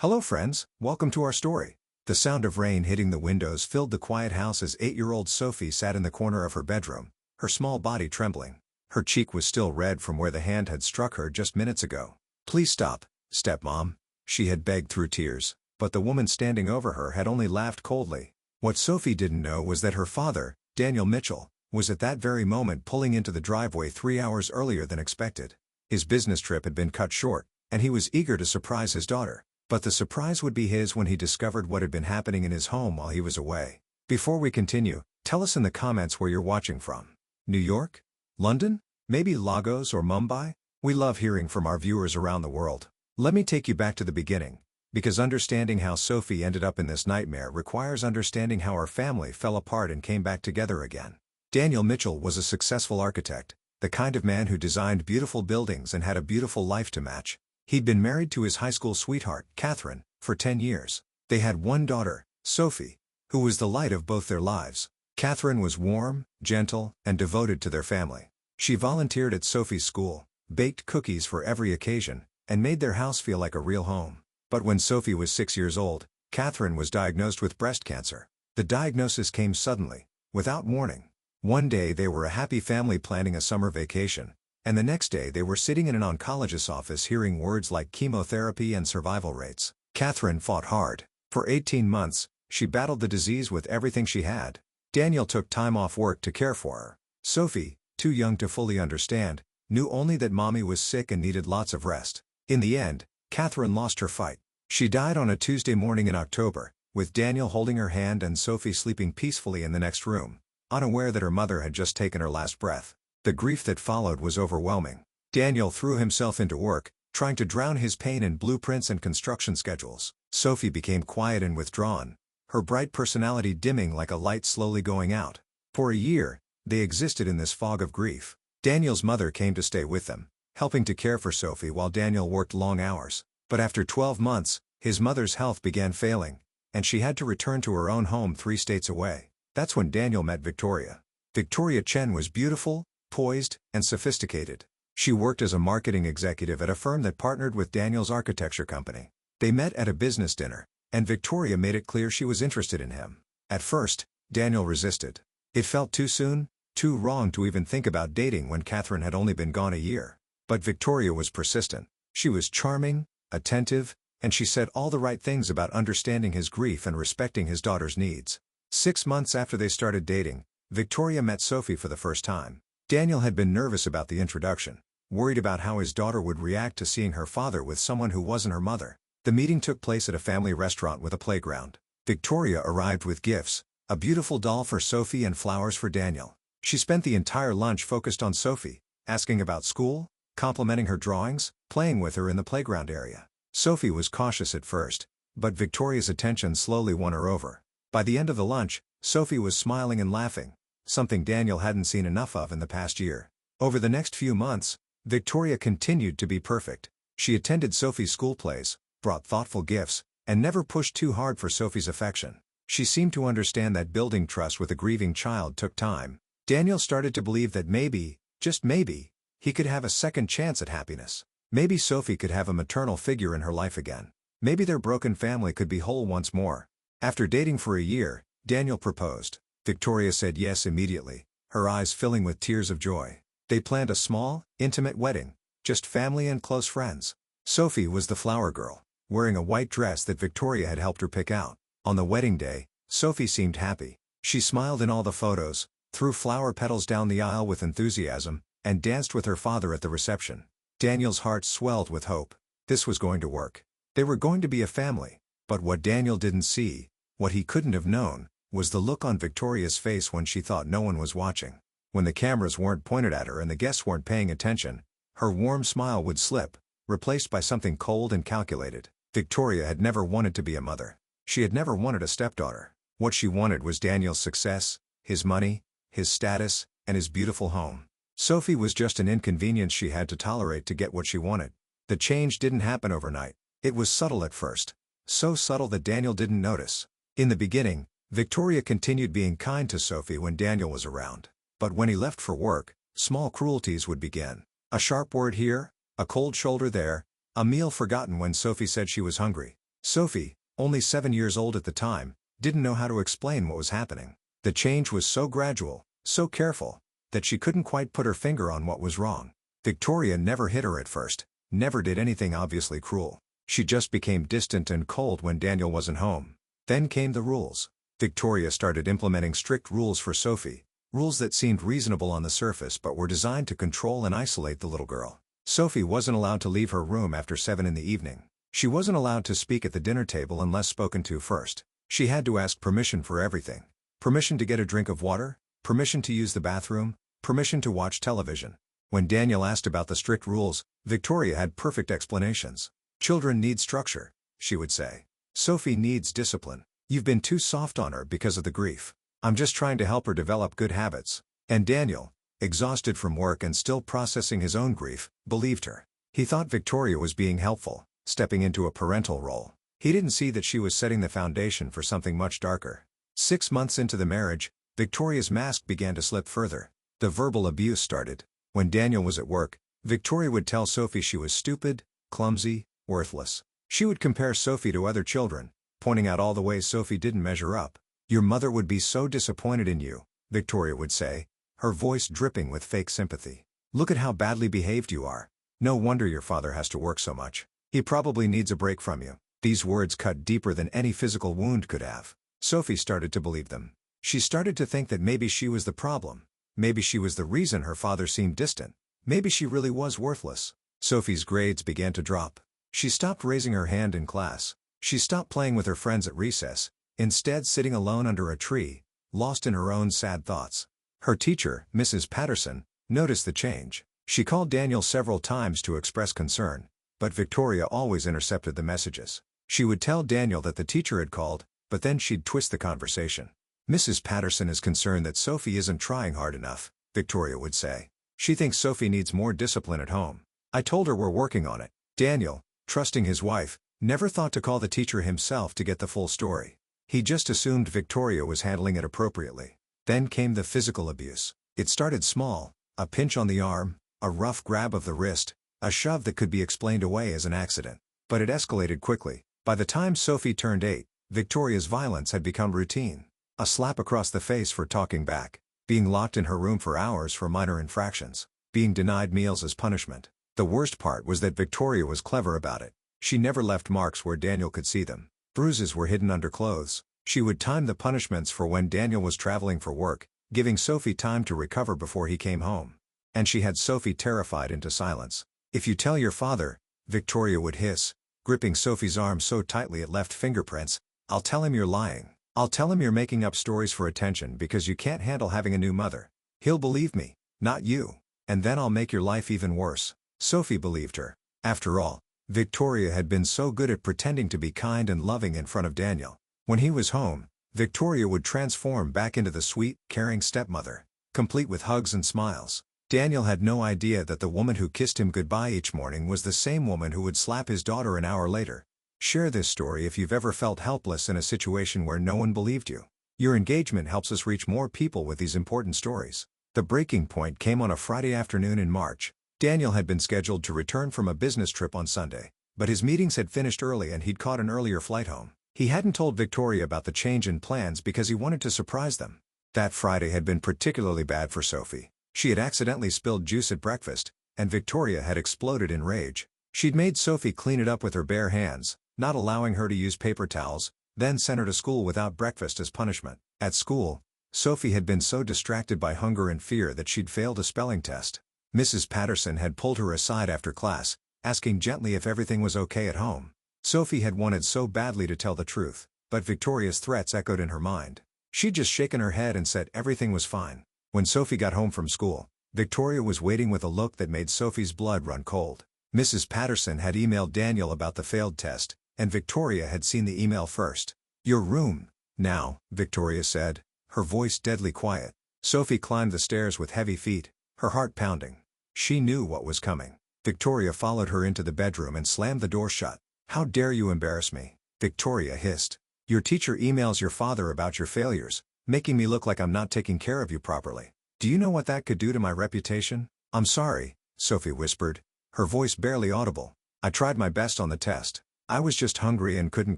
Hello friends, welcome to our story. The sound of rain hitting the windows filled the quiet house as 8-year-old Sophie sat in the corner of her bedroom, her small body trembling. Her cheek was still red from where the hand had struck her just minutes ago. "Please stop, stepmom," she had begged through tears, but the woman standing over her had only laughed coldly. What Sophie didn't know was that her father, Daniel Mitchell, was at that very moment pulling into the driveway 3 hours earlier than expected. His business trip had been cut short, and he was eager to surprise his daughter. But the surprise would be his when he discovered what had been happening in his home while he was away. Before we continue, tell us in the comments where you're watching from. New York? London? Maybe Lagos or Mumbai? We love hearing from our viewers around the world. Let me take you back to the beginning, because understanding how Sophie ended up in this nightmare requires understanding how her family fell apart and came back together again. Daniel Mitchell was a successful architect, the kind of man who designed beautiful buildings and had a beautiful life to match. He'd been married to his high school sweetheart, Catherine, for 10 years. They had one daughter, Sophie, who was the light of both their lives. Catherine was warm, gentle, and devoted to their family. She volunteered at Sophie's school, baked cookies for every occasion, and made their house feel like a real home. But when Sophie was 6 years old, Catherine was diagnosed with breast cancer. The diagnosis came suddenly, without warning. One day they were a happy family planning a summer vacation, and the next day they were sitting in an oncologist's office hearing words like chemotherapy and survival rates. Catherine fought hard. For 18 months, she battled the disease with everything she had. Daniel took time off work to care for her. Sophie, too young to fully understand, knew only that mommy was sick and needed lots of rest. In the end, Catherine lost her fight. She died on a Tuesday morning in October, with Daniel holding her hand and Sophie sleeping peacefully in the next room, unaware that her mother had just taken her last breath. The grief that followed was overwhelming. Daniel threw himself into work, trying to drown his pain in blueprints and construction schedules. Sophie became quiet and withdrawn, her bright personality dimming like a light slowly going out. For a year, they existed in this fog of grief. Daniel's mother came to stay with them, helping to care for Sophie while Daniel worked long hours. But after 12 months, his mother's health began failing, and she had to return to her own home 3 states away. That's when Daniel met Victoria. Victoria Chen was beautiful, poised, and sophisticated. She worked as a marketing executive at a firm that partnered with Daniel's architecture company. They met at a business dinner, and Victoria made it clear she was interested in him. At first, Daniel resisted. It felt too soon, too wrong to even think about dating when Catherine had only been gone a year. But Victoria was persistent. She was charming, attentive, and she said all the right things about understanding his grief and respecting his daughter's needs. 6 months after they started dating, Victoria met Sophie for the first time. Daniel had been nervous about the introduction, worried about how his daughter would react to seeing her father with someone who wasn't her mother. The meeting took place at a family restaurant with a playground. Victoria arrived with gifts, a beautiful doll for Sophie and flowers for Daniel. She spent the entire lunch focused on Sophie, asking about school, complimenting her drawings, playing with her in the playground area. Sophie was cautious at first, but Victoria's attention slowly won her over. By the end of the lunch, Sophie was smiling and laughing, something Daniel hadn't seen enough of in the past year. Over the next few months, Victoria continued to be perfect. She attended Sophie's school plays, brought thoughtful gifts, and never pushed too hard for Sophie's affection. She seemed to understand that building trust with a grieving child took time. Daniel started to believe that maybe, just maybe, he could have a second chance at happiness. Maybe Sophie could have a maternal figure in her life again. Maybe their broken family could be whole once more. After dating for a year, Daniel proposed. Victoria said yes immediately, her eyes filling with tears of joy. They planned a small, intimate wedding, just family and close friends. Sophie was the flower girl, wearing a white dress that Victoria had helped her pick out. On the wedding day, Sophie seemed happy. She smiled in all the photos, threw flower petals down the aisle with enthusiasm, and danced with her father at the reception. Daniel's heart swelled with hope. This was going to work. They were going to be a family. But what Daniel didn't see, what he couldn't have known, was the look on Victoria's face when she thought no one was watching. When the cameras weren't pointed at her and the guests weren't paying attention, her warm smile would slip, replaced by something cold and calculated. Victoria had never wanted to be a mother. She had never wanted a stepdaughter. What she wanted was Daniel's success, his money, his status, and his beautiful home. Sophie was just an inconvenience she had to tolerate to get what she wanted. The change didn't happen overnight. It was subtle at first. So subtle that Daniel didn't notice. In the beginning, Victoria continued being kind to Sophie when Daniel was around. But when he left for work, small cruelties would begin. A sharp word here, a cold shoulder there, a meal forgotten when Sophie said she was hungry. Sophie, only 7 years old at the time, didn't know how to explain what was happening. The change was so gradual, so careful, that she couldn't quite put her finger on what was wrong. Victoria never hit her at first, never did anything obviously cruel. She just became distant and cold when Daniel wasn't home. Then came the rules. Victoria started implementing strict rules for Sophie, rules that seemed reasonable on the surface but were designed to control and isolate the little girl. Sophie wasn't allowed to leave her room after 7 in the evening. She wasn't allowed to speak at the dinner table unless spoken to first. She had to ask permission for everything. Permission to get a drink of water, permission to use the bathroom, permission to watch television. When Daniel asked about the strict rules, Victoria had perfect explanations. Children need structure, she would say. Sophie needs discipline. You've been too soft on her because of the grief. I'm just trying to help her develop good habits. And Daniel, exhausted from work and still processing his own grief, believed her. He thought Victoria was being helpful, stepping into a parental role. He didn't see that she was setting the foundation for something much darker. 6 months into the marriage, Victoria's mask began to slip further. The verbal abuse started. When Daniel was at work, Victoria would tell Sophie she was stupid, clumsy, worthless. She would compare Sophie to other children, pointing out all the ways Sophie didn't measure up. Your mother would be so disappointed in you, Victoria would say, her voice dripping with fake sympathy. Look at how badly behaved you are. No wonder your father has to work so much. He probably needs a break from you. These words cut deeper than any physical wound could have. Sophie started to believe them. She started to think that maybe she was the problem. Maybe she was the reason her father seemed distant. Maybe she really was worthless. Sophie's grades began to drop. She stopped raising her hand in class. She stopped playing with her friends at recess, instead sitting alone under a tree, lost in her own sad thoughts. Her teacher, Mrs. Patterson, noticed the change. She called Daniel several times to express concern, but Victoria always intercepted the messages. She would tell Daniel that the teacher had called, but then she'd twist the conversation. Mrs. Patterson is concerned that Sophie isn't trying hard enough, Victoria would say. She thinks Sophie needs more discipline at home. I told her we're working on it. Daniel, trusting his wife, never thought to call the teacher himself to get the full story. He just assumed Victoria was handling it appropriately. Then came the physical abuse. It started small, a pinch on the arm, a rough grab of the wrist, a shove that could be explained away as an accident. But it escalated quickly. By the time Sophie turned 8, Victoria's violence had become routine. A slap across the face for talking back. Being locked in her room for hours for minor infractions. Being denied meals as punishment. The worst part was that Victoria was clever about it. She never left marks where Daniel could see them. Bruises were hidden under clothes. She would time the punishments for when Daniel was traveling for work, giving Sophie time to recover before he came home. And she had Sophie terrified into silence. If you tell your father, Victoria would hiss, gripping Sophie's arm so tightly it left fingerprints, I'll tell him you're lying. I'll tell him you're making up stories for attention because you can't handle having a new mother. He'll believe me, not you. And then I'll make your life even worse. Sophie believed her. After all, Victoria had been so good at pretending to be kind and loving in front of Daniel. When he was home, Victoria would transform back into the sweet, caring stepmother, complete with hugs and smiles. Daniel had no idea that the woman who kissed him goodbye each morning was the same woman who would slap his daughter an hour later. Share this story if you've ever felt helpless in a situation where no one believed you. Your engagement helps us reach more people with these important stories. The breaking point came on a Friday afternoon in March. Daniel had been scheduled to return from a business trip on Sunday, but his meetings had finished early and he'd caught an earlier flight home. He hadn't told Victoria about the change in plans because he wanted to surprise them. That Friday had been particularly bad for Sophie. She had accidentally spilled juice at breakfast, and Victoria had exploded in rage. She'd made Sophie clean it up with her bare hands, not allowing her to use paper towels, then sent her to school without breakfast as punishment. At school, Sophie had been so distracted by hunger and fear that she'd failed a spelling test. Mrs. Patterson had pulled her aside after class, asking gently if everything was okay at home. Sophie had wanted so badly to tell the truth, but Victoria's threats echoed in her mind. She'd just shaken her head and said everything was fine. When Sophie got home from school, Victoria was waiting with a look that made Sophie's blood run cold. Mrs. Patterson had emailed Daniel about the failed test, and Victoria had seen the email first. Your room, now, Victoria said, her voice deadly quiet. Sophie climbed the stairs with heavy feet, her heart pounding. She knew what was coming. Victoria followed her into the bedroom and slammed the door shut. How dare you embarrass me? Victoria hissed. Your teacher emails your father about your failures, making me look like I'm not taking care of you properly. Do you know what that could do to my reputation? I'm sorry, Sophie whispered, her voice barely audible. I tried my best on the test. I was just hungry and couldn't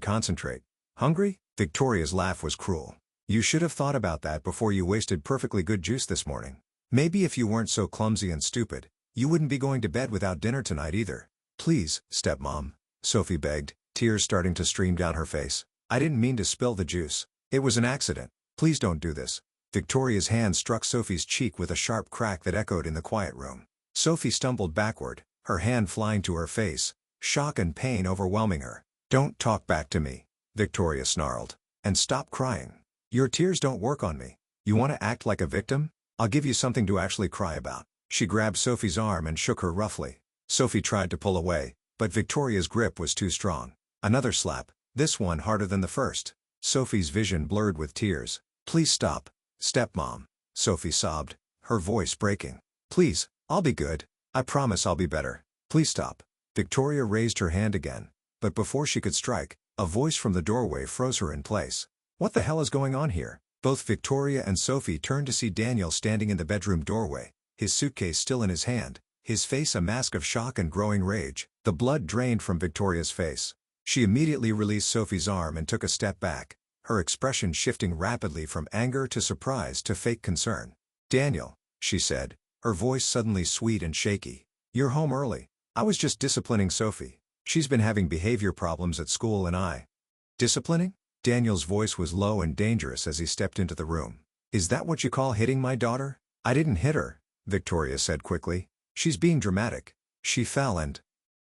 concentrate. Hungry? Victoria's laugh was cruel. You should have thought about that before you wasted perfectly good juice this morning. Maybe if you weren't so clumsy and stupid, you wouldn't be going to bed without dinner tonight either. Please, stepmom, Sophie begged, tears starting to stream down her face. I didn't mean to spill the juice. It was an accident. Please don't do this. Victoria's hand struck Sophie's cheek with a sharp crack that echoed in the quiet room. Sophie stumbled backward, her hand flying to her face, shock and pain overwhelming her. Don't talk back to me, Victoria snarled. And stop crying. Your tears don't work on me. You want to act like a victim? I'll give you something to actually cry about. She grabbed Sophie's arm and shook her roughly. Sophie tried to pull away, but Victoria's grip was too strong. Another slap, this one harder than the first. Sophie's vision blurred with tears. Please stop, stepmom, Sophie sobbed, her voice breaking. Please, I'll be good. I promise I'll be better. Please stop. Victoria raised her hand again, but before she could strike, a voice from the doorway froze her in place. What the hell is going on here? Both Victoria and Sophie turned to see Daniel standing in the bedroom doorway, his suitcase still in his hand, his face a mask of shock and growing rage. The blood drained from Victoria's face. She immediately released Sophie's arm and took a step back, her expression shifting rapidly from anger to surprise to fake concern. Daniel, she said, her voice suddenly sweet and shaky. You're home early. I was just disciplining Sophie. She's been having behavior problems at school and I. Disciplining? Daniel's voice was low and dangerous as he stepped into the room. Is that what you call hitting my daughter? I didn't hit her, Victoria said quickly. She's being dramatic. She fell and...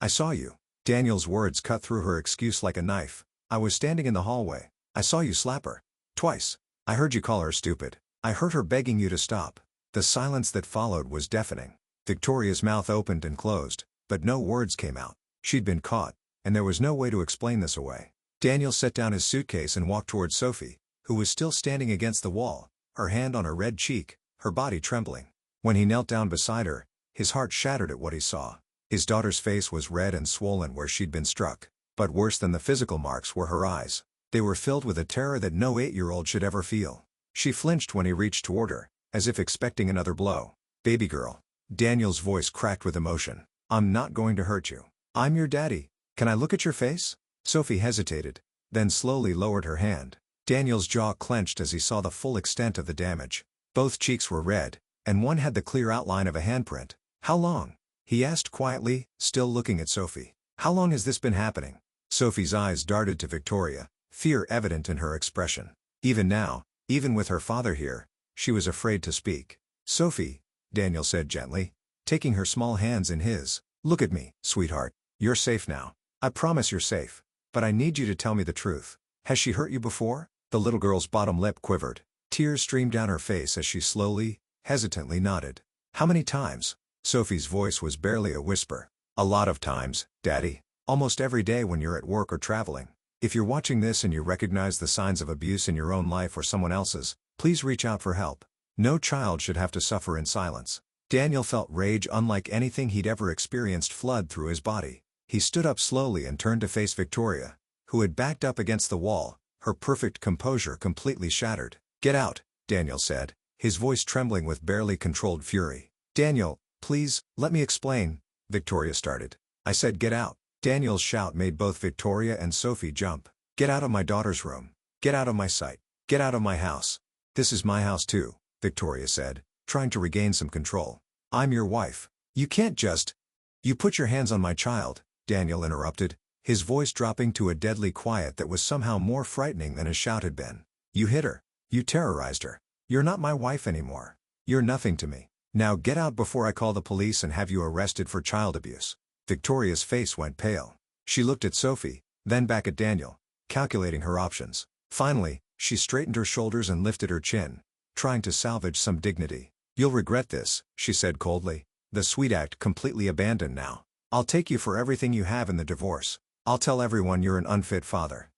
I saw you. Daniel's words cut through her excuse like a knife. I was standing in the hallway. I saw you slap her. Twice. I heard you call her stupid. I heard her begging you to stop. The silence that followed was deafening. Victoria's mouth opened and closed, but no words came out. She'd been caught, and there was no way to explain this away. Daniel set down his suitcase and walked towards Sophie, who was still standing against the wall, her hand on her red cheek, her body trembling. When he knelt down beside her, his heart shattered at what he saw. His daughter's face was red and swollen where she'd been struck, but worse than the physical marks were her eyes. They were filled with a terror that no 8-year-old should ever feel. She flinched when he reached toward her, as if expecting another blow. Baby girl. Daniel's voice cracked with emotion. I'm not going to hurt you. I'm your daddy. Can I look at your face? Sophie hesitated, then slowly lowered her hand. Daniel's jaw clenched as he saw the full extent of the damage. Both cheeks were red, and one had the clear outline of a handprint. How long? He asked quietly, still looking at Sophie. How long has this been happening? Sophie's eyes darted to Victoria, fear evident in her expression. Even now, even with her father here, she was afraid to speak. Sophie, Daniel said gently, taking her small hands in his. Look at me, sweetheart. You're safe now. I promise you're safe. But I need you to tell me the truth. Has she hurt you before? The little girl's bottom lip quivered. Tears streamed down her face as she slowly, hesitantly nodded. How many times? Sophie's voice was barely a whisper. A lot of times, Daddy. Almost every day when you're at work or traveling. If you're watching this and you recognize the signs of abuse in your own life or someone else's, please reach out for help. No child should have to suffer in silence. Daniel felt rage unlike anything he'd ever experienced flood through his body. He stood up slowly and turned to face Victoria, who had backed up against the wall, her perfect composure completely shattered. Get out, Daniel said, his voice trembling with barely controlled fury. Daniel, please, let me explain, Victoria started. I said get out. Daniel's shout made both Victoria and Sophie jump. Get out of my daughter's room. Get out of my sight. Get out of my house. This is my house too, Victoria said, trying to regain some control. I'm your wife. You can't just... You put your hands on my child, Daniel interrupted, his voice dropping to a deadly quiet that was somehow more frightening than his shout had been. You hit her. You terrorized her. You're not my wife anymore. You're nothing to me. Now get out before I call the police and have you arrested for child abuse. Victoria's face went pale. She looked at Sophie, then back at Daniel, calculating her options. Finally, she straightened her shoulders and lifted her chin, trying to salvage some dignity. You'll regret this, she said coldly. The sweet act completely abandoned now. I'll take you for everything you have in the divorce. I'll tell everyone you're an unfit father.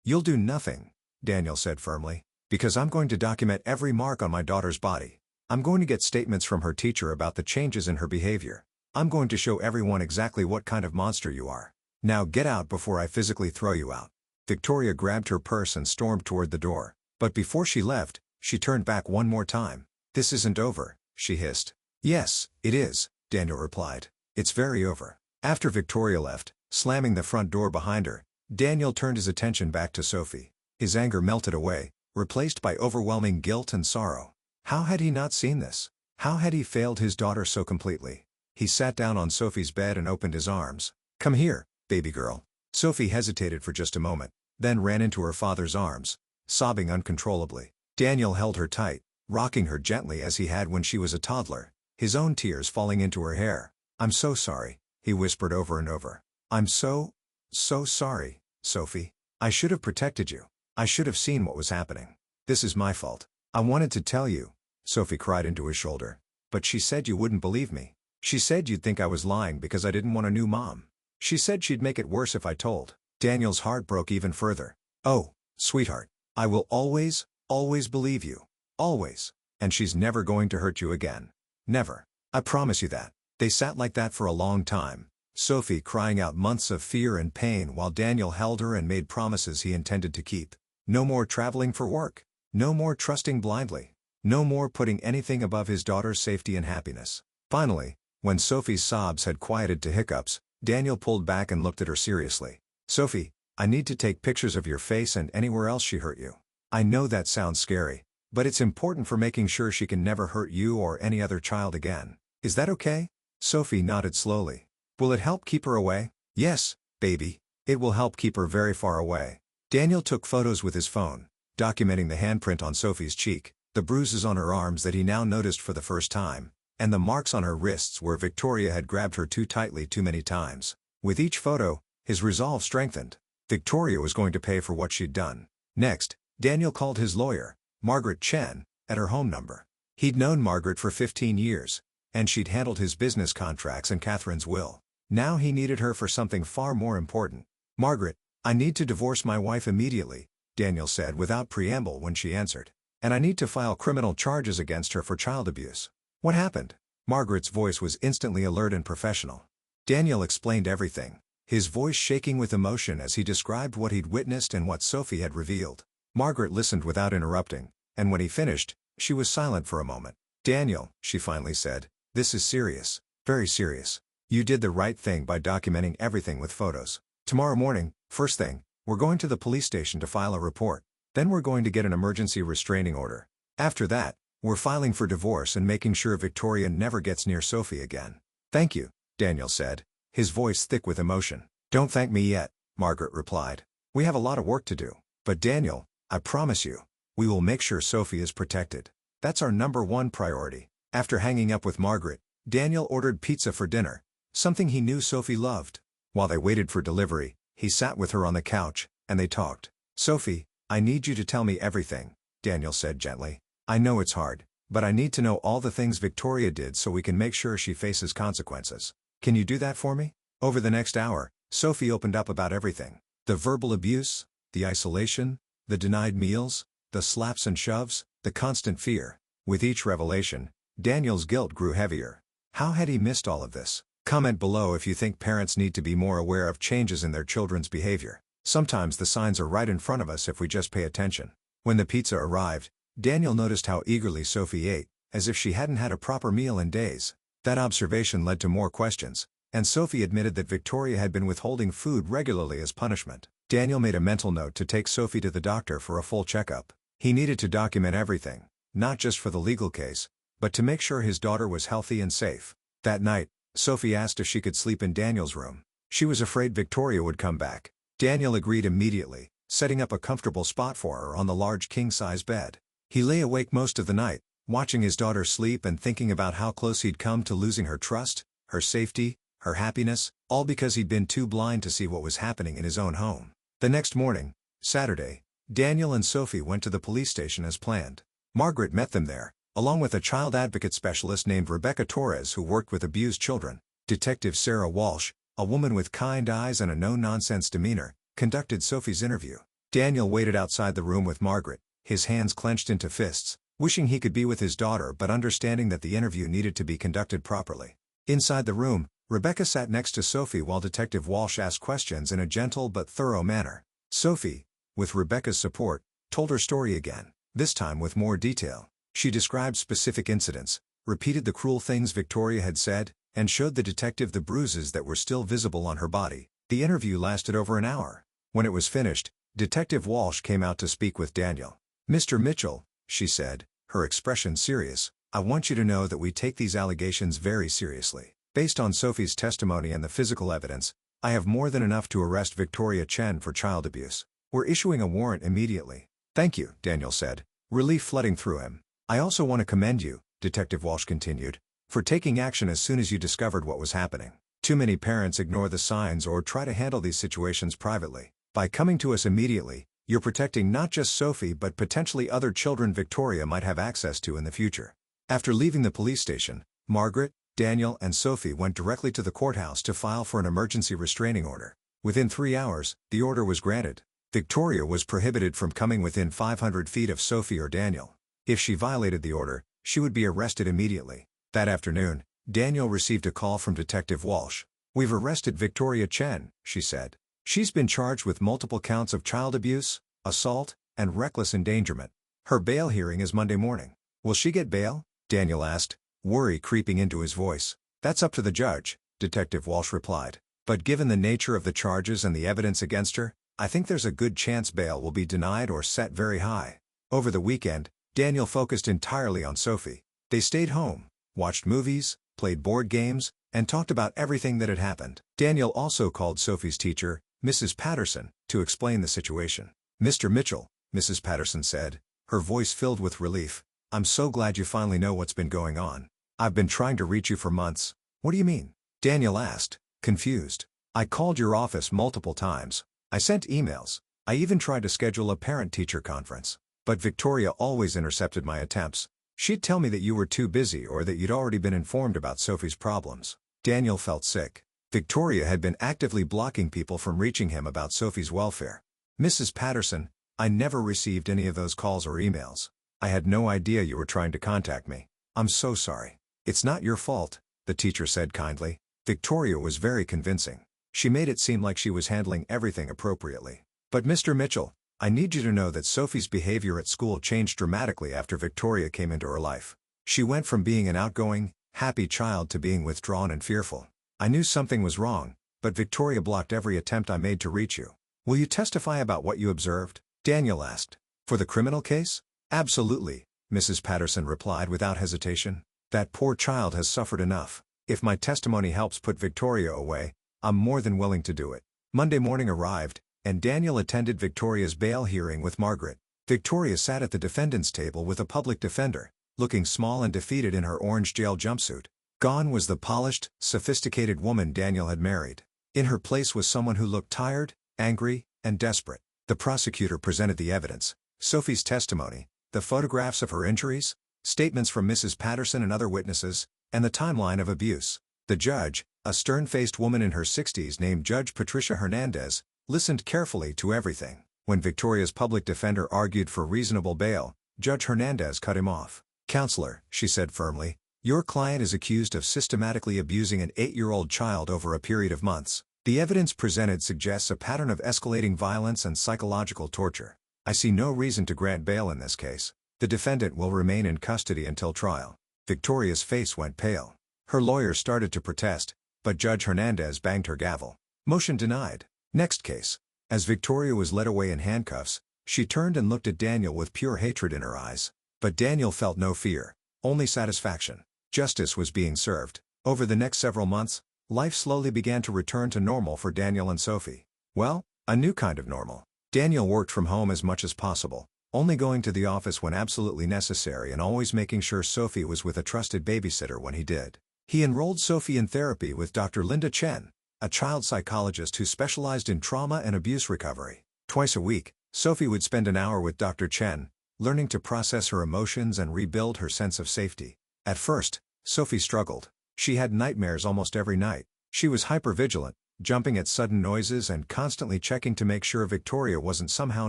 You'll do nothing, Daniel said firmly, because I'm going to document every mark on my daughter's body. I'm going to get statements from her teacher about the changes in her behavior. I'm going to show everyone exactly what kind of monster you are. Now get out before I physically throw you out. Victoria grabbed her purse and stormed toward the door. But before she left, she turned back one more time. This isn't over, she hissed. Yes, it is, Daniel replied. It's very over. After Victoria left, Slamming the front door behind her, Daniel turned his attention back to Sophie. His anger melted away, replaced by overwhelming guilt and sorrow. How had he not seen this? How had he failed his daughter so completely? He sat down on Sophie's bed and opened his arms. "Come here, baby girl." Sophie hesitated for just a moment, then ran into her father's arms, sobbing uncontrollably. Daniel held her tight, rocking her gently as he had when she was a toddler, his own tears falling into her hair. "I'm so sorry," he whispered over and over. "I'm so sorry, Sophie. I should have protected you. I should have seen what was happening. This is my fault. I wanted to tell you," Sophie cried into his shoulder. "But she said you wouldn't believe me. She said you'd think I was lying because I didn't want a new mom. She said she'd make it worse if I told." Daniel's heart broke even further. "Oh, sweetheart, I will always believe you. Always. And she's never going to hurt you again. Never. I promise you that." They sat like that for a long time, Sophie crying out months of fear and pain while Daniel held her and made promises he intended to keep. No more traveling for work. No more trusting blindly. No more putting anything above his daughter's safety and happiness. Finally, when Sophie's sobs had quieted to hiccups, Daniel pulled back and looked at her seriously. "Sophie, I need to take pictures of your face and anywhere else she hurt you. I know that sounds scary, but it's important for making sure she can never hurt you or any other child again. Is that okay?" Sophie nodded slowly. "Will it help keep her away?" "Yes, baby. It will help keep her very far away." Daniel took photos with his phone, documenting the handprint on Sophie's cheek, the bruises on her arms that he now noticed for the first time, and the marks on her wrists where Victoria had grabbed her too tightly too many times. With each photo, his resolve strengthened. Victoria was going to pay for what she'd done. Next, Daniel called his lawyer, Margaret Chen, at her home number. He'd known Margaret for 15 years, and she'd handled his business contracts and Catherine's will. Now he needed her for something far more important. "Margaret, I need to divorce my wife immediately," Daniel said without preamble when she answered. "And I need to file criminal charges against her for child abuse." "What happened?" Margaret's voice was instantly alert and professional. Daniel explained everything, his voice shaking with emotion as he described what he'd witnessed and what Sophie had revealed. Margaret listened without interrupting, and when he finished, she was silent for a moment. "Daniel," she finally said, "this is serious, very serious. You did the right thing by documenting everything with photos. Tomorrow morning, first thing, we're going to the police station to file a report. Then we're going to get an emergency restraining order. After that, we're filing for divorce and making sure Victoria never gets near Sophie again." "Thank you," Daniel said, his voice thick with emotion. "Don't thank me yet," Margaret replied. "We have a lot of work to do. But Daniel, I promise you, we will make sure Sophie is protected. That's our #1 priority." After hanging up with Margaret, Daniel ordered pizza for dinner, something he knew Sophie loved. While they waited for delivery, he sat with her on the couch, and they talked. "Sophie, I need you to tell me everything," Daniel said gently. "I know it's hard, but I need to know all the things Victoria did so we can make sure she faces consequences. Can you do that for me?" Over the next hour, Sophie opened up about everything. The verbal abuse, the isolation, the denied meals, the slaps and shoves, the constant fear. With each revelation, Daniel's guilt grew heavier. How had he missed all of this? Comment below if you think parents need to be more aware of changes in their children's behavior. Sometimes the signs are right in front of us if we just pay attention. When the pizza arrived, Daniel noticed how eagerly Sophie ate, as if she hadn't had a proper meal in days. That observation led to more questions, and Sophie admitted that Victoria had been withholding food regularly as punishment. Daniel made a mental note to take Sophie to the doctor for a full checkup. He needed to document everything, not just for the legal case, but to make sure his daughter was healthy and safe. That night, Sophie asked if she could sleep in Daniel's room. She was afraid Victoria would come back. Daniel agreed immediately, setting up a comfortable spot for her on the large king-size bed. He lay awake most of the night, watching his daughter sleep and thinking about how close he'd come to losing her trust, her safety, her happiness, all because he'd been too blind to see what was happening in his own home. The next morning, Saturday, Daniel and Sophie went to the police station as planned. Margaret met them there, along with a child advocate specialist named Rebecca Torres who worked with abused children. Detective Sarah Walsh, a woman with kind eyes and a no-nonsense demeanor, conducted Sophie's interview. Daniel waited outside the room with Margaret, his hands clenched into fists, wishing he could be with his daughter but understanding that the interview needed to be conducted properly. Inside the room, Rebecca sat next to Sophie while Detective Walsh asked questions in a gentle but thorough manner. Sophie, with Rebecca's support, told her story again, this time with more detail. She described specific incidents, repeated the cruel things Victoria had said, and showed the detective the bruises that were still visible on her body. The interview lasted over an hour. When it was finished, Detective Walsh came out to speak with Daniel. "Mr. Mitchell," she said, her expression serious, "I want you to know that we take these allegations very seriously. Based on Sophie's testimony and the physical evidence, I have more than enough to arrest Victoria Chen for child abuse. We're issuing a warrant immediately." "Thank you," Daniel said, relief flooding through him. "I also want to commend you," Detective Walsh continued, "for taking action as soon as you discovered what was happening. Too many parents ignore the signs or try to handle these situations privately. By coming to us immediately, you're protecting not just Sophie but potentially other children Victoria might have access to in the future." After leaving the police station, Margaret, Daniel and Sophie went directly to the courthouse to file for an emergency restraining order. Within 3 hours, the order was granted. Victoria was prohibited from coming within 500 feet of Sophie or Daniel. If she violated the order, she would be arrested immediately. That afternoon, Daniel received a call from Detective Walsh. "We've arrested Victoria Chen," she said. "She's been charged with multiple counts of child abuse, assault, and reckless endangerment. Her bail hearing is Monday morning." "Will she get bail?" Daniel asked, worry creeping into his voice. "That's up to the judge," Detective Walsh replied. "But given the nature of the charges and the evidence against her, I think there's a good chance bail will be denied or set very high." Over the weekend, Daniel focused entirely on Sophie. They stayed home, watched movies, played board games, and talked about everything that had happened. Daniel also called Sophie's teacher, Mrs. Patterson, to explain the situation. "Mr. Mitchell," Mrs. Patterson said, her voice filled with relief, "I'm so glad you finally know what's been going on. I've been trying to reach you for months." "What do you mean?" Daniel asked, confused. "I called your office multiple times. I sent emails. I even tried to schedule a parent-teacher conference. But Victoria always intercepted my attempts. She'd tell me that you were too busy or that you'd already been informed about Sophie's problems." Daniel felt sick. Victoria had been actively blocking people from reaching him about Sophie's welfare. "Mrs. Patterson, I never received any of those calls or emails. I had no idea you were trying to contact me. I'm so sorry." "It's not your fault," the teacher said kindly. Victoria was very convincing. She made it seem like she was handling everything appropriately. "But Mr. Mitchell, I need you to know that Sophie's behavior at school changed dramatically after Victoria came into her life. She went from being an outgoing, happy child to being withdrawn and fearful. I knew something was wrong, but Victoria blocked every attempt I made to reach you." "Will you testify about what you observed?" Daniel asked. "For the criminal case?" "Absolutely," Mrs. Patterson replied without hesitation. "That poor child has suffered enough. If my testimony helps put Victoria away, I'm more than willing to do it." Monday morning arrived, and Daniel attended Victoria's bail hearing with Margaret. Victoria sat at the defendant's table with a public defender, looking small and defeated in her orange jail jumpsuit. Gone was the polished, sophisticated woman Daniel had married. In her place was someone who looked tired, angry, and desperate. The prosecutor presented the evidence: Sophie's testimony, the photographs of her injuries, statements from Mrs. Patterson and other witnesses, and the timeline of abuse. The judge, a stern-faced woman in her 60s named Judge Patricia Hernandez, listened carefully to everything. When Victoria's public defender argued for reasonable bail, Judge Hernandez cut him off. "Counselor," she said firmly, "your client is accused of systematically abusing an 8-year-old child over a period of months. The evidence presented suggests a pattern of escalating violence and psychological torture. I see no reason to grant bail in this case. The defendant will remain in custody until trial." Victoria's face went pale. Her lawyer started to protest, but Judge Hernandez banged her gavel. Motion denied. Next case. As Victoria was led away in handcuffs, she turned and looked at Daniel with pure hatred in her eyes. But Daniel felt no fear, only satisfaction. Justice was being served. Over the next several months, life slowly began to return to normal for Daniel and Sophie. Well, a new kind of normal. Daniel worked from home as much as possible, only going to the office when absolutely necessary and always making sure Sophie was with a trusted babysitter when he did. He enrolled Sophie in therapy with Dr. Linda Chen, a child psychologist who specialized in trauma and abuse recovery. Twice a week, Sophie would spend an hour with Dr. Chen, learning to process her emotions and rebuild her sense of safety. At first, Sophie struggled. She had nightmares almost every night. She was hypervigilant, jumping at sudden noises and constantly checking to make sure Victoria wasn't somehow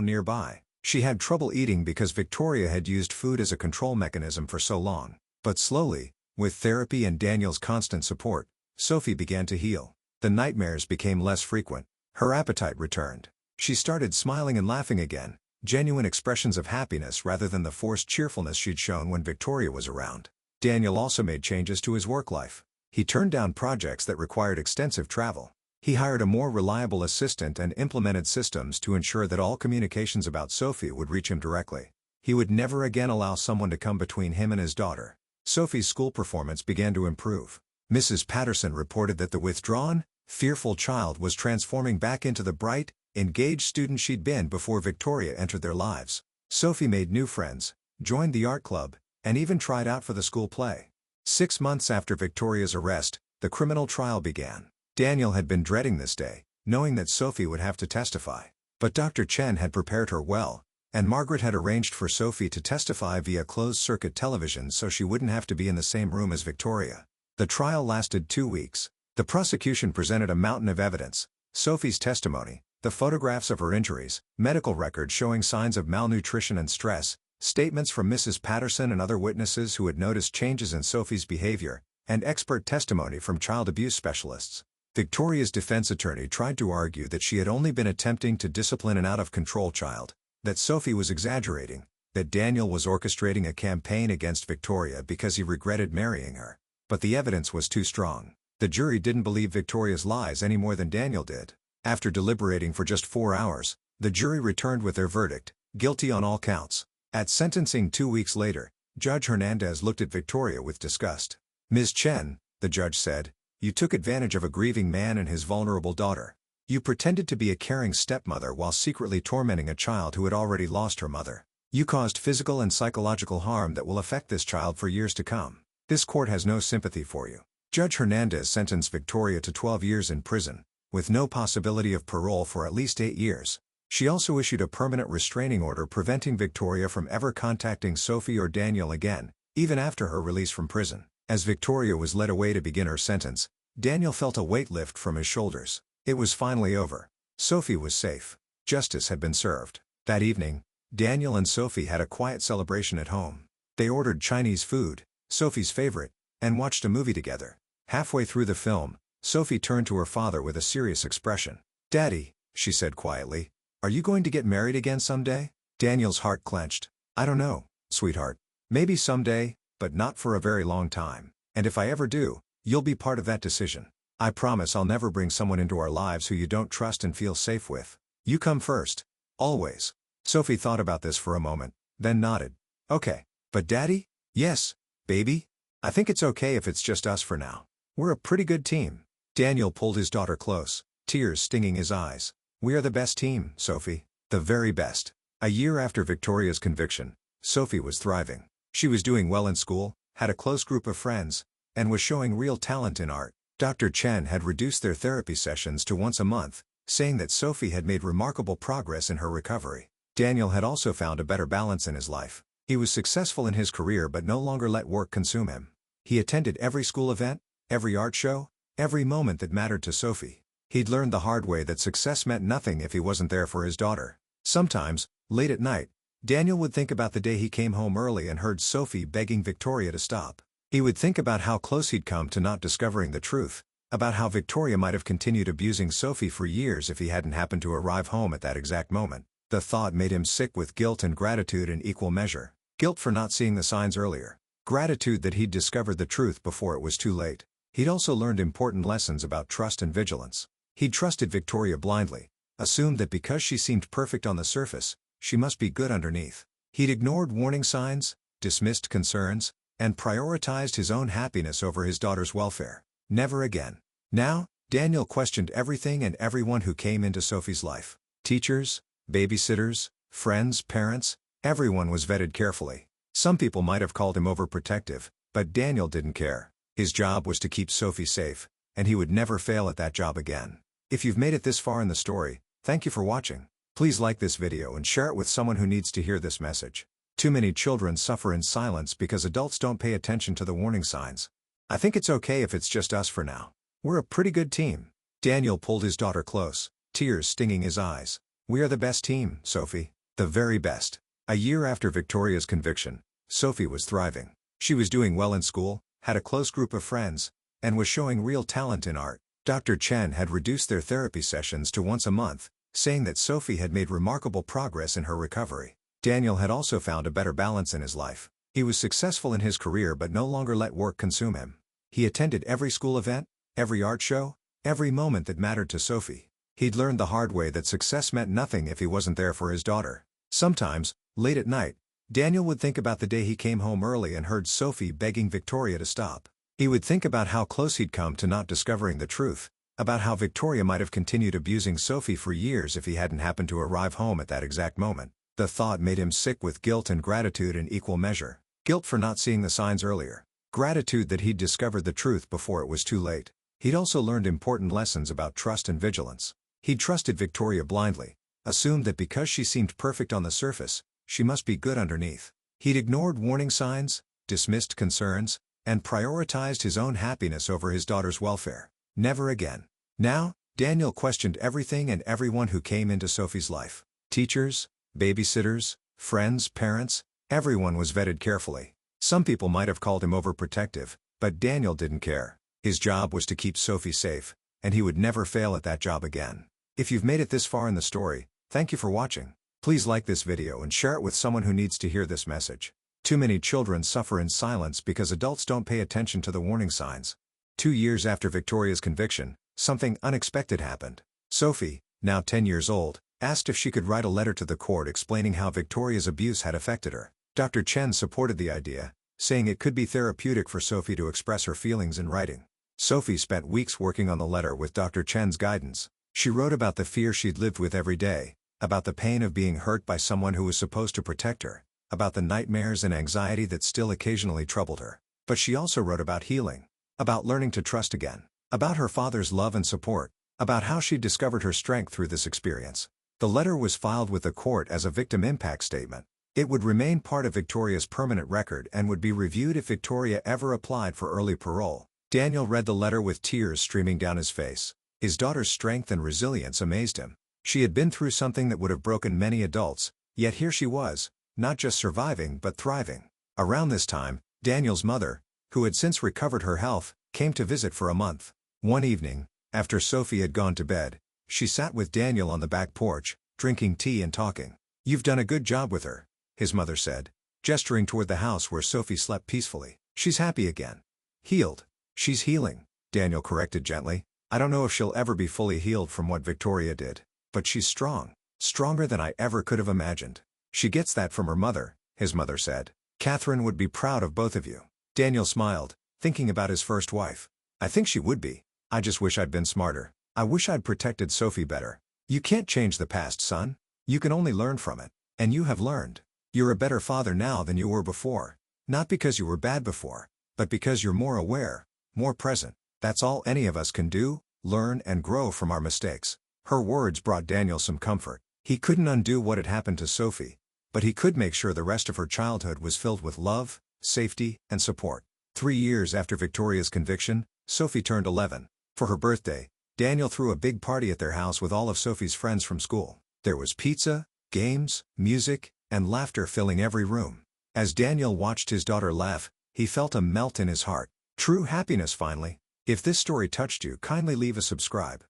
nearby. She had trouble eating because Victoria had used food as a control mechanism for so long. But slowly, with therapy and Daniel's constant support, Sophie began to heal. The nightmares became less frequent. Her appetite returned. She started smiling and laughing again, genuine expressions of happiness rather than the forced cheerfulness she'd shown when Victoria was around. Daniel also made changes to his work life. He turned down projects that required extensive travel. He hired a more reliable assistant and implemented systems to ensure that all communications about Sophie would reach him directly. He would never again allow someone to come between him and his daughter. Sophie's school performance began to improve. Mrs. Patterson reported that the withdrawn, fearful child was transforming back into the bright, engaged student she'd been before Victoria entered their lives. Sophie made new friends, joined the art club, and even tried out for the school play. 6 months after Victoria's arrest, the criminal trial began. Daniel had been dreading this day, knowing that Sophie would have to testify. But Dr. Chen had prepared her well, and Margaret had arranged for Sophie to testify via closed-circuit television so she wouldn't have to be in the same room as Victoria. The trial lasted 2 weeks. The prosecution presented a mountain of evidence: Sophie's testimony, the photographs of her injuries, medical records showing signs of malnutrition and stress, statements from Mrs. Patterson and other witnesses who had noticed changes in Sophie's behavior, and expert testimony from child abuse specialists. Victoria's defense attorney tried to argue that she had only been attempting to discipline an out-of-control child, that Sophie was exaggerating, that Daniel was orchestrating a campaign against Victoria because he regretted marrying her. But the evidence was too strong. The jury didn't believe Victoria's lies any more than Daniel did. After deliberating for just 4 hours, the jury returned with their verdict: guilty on all counts. At sentencing 2 weeks later, Judge Hernandez looked at Victoria with disgust. "Ms. Chen," the judge said, "you took advantage of a grieving man and his vulnerable daughter. You pretended to be a caring stepmother while secretly tormenting a child who had already lost her mother. You caused physical and psychological harm that will affect this child for years to come. This court has no sympathy for you." Judge Hernandez sentenced Victoria to 12 years in prison, with no possibility of parole for at least 8 years. She also issued a permanent restraining order preventing Victoria from ever contacting Sophie or Daniel again, even after her release from prison. As Victoria was led away to begin her sentence, Daniel felt a weight lift from his shoulders. It was finally over. Sophie was safe. Justice had been served. That evening, Daniel and Sophie had a quiet celebration at home. They ordered Chinese food, Sophie's favorite, and watched a movie together. Halfway through the film, Sophie turned to her father with a serious expression. "Daddy," she said quietly, "are you going to get married again someday?" Daniel's heart clenched. "I don't know, sweetheart. Maybe someday, but not for a very long time. And if I ever do, you'll be part of that decision. I promise I'll never bring someone into our lives who you don't trust and feel safe with. You come first. Always." Sophie thought about this for a moment, then nodded. "Okay. But Daddy?" "Yes, baby. I think it's okay if it's just us for now. We're a pretty good team." Daniel pulled his daughter close, tears stinging his eyes. "We are the best team, Sophie. The very best." A year after Victoria's conviction, Sophie was thriving. She was doing well in school, had a close group of friends, and was showing real talent in art. Dr. Chen had reduced their therapy sessions to once a month, saying that Sophie had made remarkable progress in her recovery. Daniel had also found a better balance in his life. He was successful in his career but no longer let work consume him. He attended every school event, every art show, every moment that mattered to Sophie. He'd learned the hard way that success meant nothing if he wasn't there for his daughter. Sometimes, late at night, Daniel would think about the day he came home early and heard Sophie begging Victoria to stop. He would think about how close he'd come to not discovering the truth, about how Victoria might have continued abusing Sophie for years if he hadn't happened to arrive home at that exact moment. The thought made him sick with guilt and gratitude in equal measure. Guilt for not seeing the signs earlier. Gratitude that he'd discovered the truth before it was too late. He'd also learned important lessons about trust and vigilance. He'd trusted Victoria blindly, assumed that because she seemed perfect on the surface, she must be good underneath. He'd ignored warning signs, dismissed concerns, and prioritized his own happiness over his daughter's welfare. Never again. Now, Daniel questioned everything and everyone who came into Sophie's life. Teachers, babysitters, friends, parents, everyone was vetted carefully. Some people might have called him overprotective, but Daniel didn't care. His job was to keep Sophie safe, and he would never fail at that job again. If you've made it this far in the story, thank you for watching. Please like this video and share it with someone who needs to hear this message. Too many children suffer in silence because adults don't pay attention to the warning signs. I think it's okay if it's just us for now. We're a pretty good team. Daniel pulled his daughter close, tears stinging his eyes. "We are the best team, Sophie. The very best." A year after Victoria's conviction, Sophie was thriving. She was doing well in school, had a close group of friends, and was showing real talent in art. Dr. Chen had reduced their therapy sessions to once a month, saying that Sophie had made remarkable progress in her recovery. Daniel had also found a better balance in his life. He was successful in his career but no longer let work consume him. He attended every school event, every art show, every moment that mattered to Sophie. He'd learned the hard way that success meant nothing if he wasn't there for his daughter. Sometimes, late at night, Daniel would think about the day he came home early and heard Sophie begging Victoria to stop. He would think about how close he'd come to not discovering the truth, about how Victoria might have continued abusing Sophie for years if he hadn't happened to arrive home at that exact moment. The thought made him sick with guilt and gratitude in equal measure. Guilt for not seeing the signs earlier. Gratitude that he'd discovered the truth before it was too late. He'd also learned important lessons about trust and vigilance. He'd trusted Victoria blindly, assumed that because she seemed perfect on the surface, she must be good underneath. He'd ignored warning signs, dismissed concerns, and prioritized his own happiness over his daughter's welfare. Never again. Now, Daniel questioned everything and everyone who came into Sophie's life. Teachers, babysitters, friends, parents, everyone was vetted carefully. Some people might have called him overprotective, but Daniel didn't care. His job was to keep Sophie safe, and he would never fail at that job again. If you've made it this far in the story, thank you for watching. Please like this video and share it with someone who needs to hear this message. Too many children suffer in silence because adults don't pay attention to the warning signs. 2 years after Victoria's conviction, something unexpected happened. Sophie, now 10 years old, asked if she could write a letter to the court explaining how Victoria's abuse had affected her. Dr. Chen supported the idea, saying it could be therapeutic for Sophie to express her feelings in writing. Sophie spent weeks working on the letter with Dr. Chen's guidance. She wrote about the fear she'd lived with every day, about the pain of being hurt by someone who was supposed to protect her, about the nightmares and anxiety that still occasionally troubled her. But she also wrote about healing, about learning to trust again, about her father's love and support, about how she'd discovered her strength through this experience. The letter was filed with the court as a victim impact statement. It would remain part of Victoria's permanent record and would be reviewed if Victoria ever applied for early parole. Daniel read the letter with tears streaming down his face. His daughter's strength and resilience amazed him. She had been through something that would have broken many adults, yet here she was, not just surviving but thriving. Around this time, Daniel's mother, who had since recovered her health, came to visit for a month. One evening, after Sophie had gone to bed, she sat with Daniel on the back porch, drinking tea and talking. "You've done a good job with her," his mother said, gesturing toward the house where Sophie slept peacefully. "She's happy again." "Healed." "She's healing," Daniel corrected gently. "I don't know if she'll ever be fully healed from what Victoria did, but she's strong. Stronger than I ever could have imagined. She gets that from her mother," his mother said. "Catherine would be proud of both of you." Daniel smiled, thinking about his first wife. "I think she would be. I just wish I'd been smarter. I wish I'd protected Sophie better." "You can't change the past, son. You can only learn from it. And you have learned. You're a better father now than you were before. Not because you were bad before, but because you're more aware, more present. That's all any of us can do, learn and grow from our mistakes." Her words brought Daniel some comfort. He couldn't undo what had happened to Sophie, but he could make sure the rest of her childhood was filled with love, safety, and support. 3 years after Victoria's conviction, Sophie turned 11. For her birthday, Daniel threw a big party at their house with all of Sophie's friends from school. There was pizza, games, music, and laughter filling every room. As Daniel watched his daughter laugh, he felt a melt in his heart. True happiness finally. If this story touched you, kindly leave a subscribe.